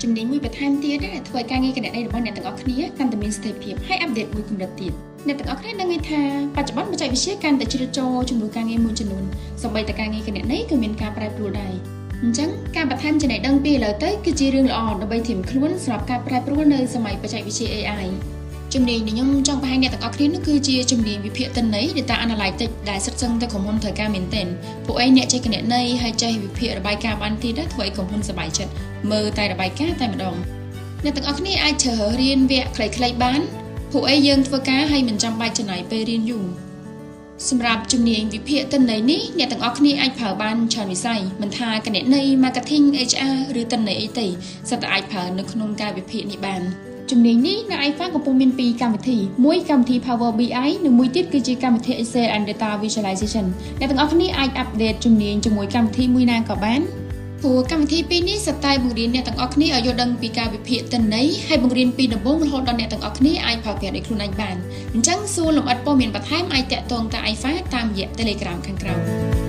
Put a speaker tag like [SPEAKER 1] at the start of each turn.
[SPEAKER 1] ជំនាញមួយបន្ថែមទៀតដែលធ្វើឲ្យការងារគណនេយ្យរបស់អ្នកទាំងអស់គ្នាកាន់តែមានស្ថិរភាពហើយអាប់ដេតមួយកម្រិតទៀតអ្នកទាំងអស់គ្នានឹងឃើញថាបច្ចុប្បន្នបច្ចេកវិទ្យាកាន់តែជ្រៀតចូលជំនួសការងារមួយចំនួនសូម្បីតែការងារគណនេយ្យក៏មានការប្រែប្រួលដែរអញ្ចឹងការបន្ថែមចំណេះដឹងពីឥឡូវទៅគឺជារឿងល្អដើម្បីត្រៀមខ្លួនសម្រាប់ការប្រែប្រួលនៅសម័យបច្ចេកវិទ្យា AI ជំនាញដែលខ្ញុំចង់បង្ហាញអ្នកទាំងអស់គ្នានោះគឺជាជំនាញវិភាគទិន្នន័យ Data Analytics ដែលសិតសឹងតែក្រុមហ៊ុនត្រូវការមែនទែនពួកឯងអ្នកចេះគណនេយ្យហើយចេះវិភាគរបាយការណ៍បានទៀតធ្វើឲ្យក្រុមហ៊ុនសប្បាយចិត្តមើលតែរបាយការណ៍តែម្ដងអ្នកទាំងអស់គ្នាអាចជ្រើសរើសរៀនវគ្គខ្លីៗបានពួកឯងយើងធ្វើការហើយមិនចាំបាច់ចំណាយពេលរៀនយូរសម្រាប់ជំនាញវិភាគទិន្នន័យនេះអ្នកទាំងអស់គ្នាអាចប្រើបានច្រើនវិស័យមិនថាគណនេយ្យ Marketing HR ឬទិន្នន័យអីទេសុទ្ធតែអាចប្រើនៅក្នុងការវិភាគនេះបានជំនាញនេះនៅ iPhone កំពុងមាន2កម្មវិធីមួយកម្មវិធី Power BI និងមួយទៀតគឺជាកម្មវិធី Excel and Data Visualization អ្នកទាំងអស់គ្នាអាចអាប់ដេតជំនាញជាមួយកម្មវិធីមួយណាក៏បានព្រោះកម្មវិធីពីរនេះសុទ្ធតែបង្រៀនអ្នកទាំងអស់គ្នាឲ្យយល់ដឹងពីការវិភាគទិន្នន័យហើយបង្រៀនពីដំបូងរហូតដល់អ្នកទាំងអស់គ្នាអាចប្រើប្រាស់ដោយខ្លួនឯងបានអញ្ចឹងសួរលម្អិតព័ត៌មានបន្ថែមអាចតាក់ទងតាម iPhone តាមរយៈ Telegram ខាងក្រោម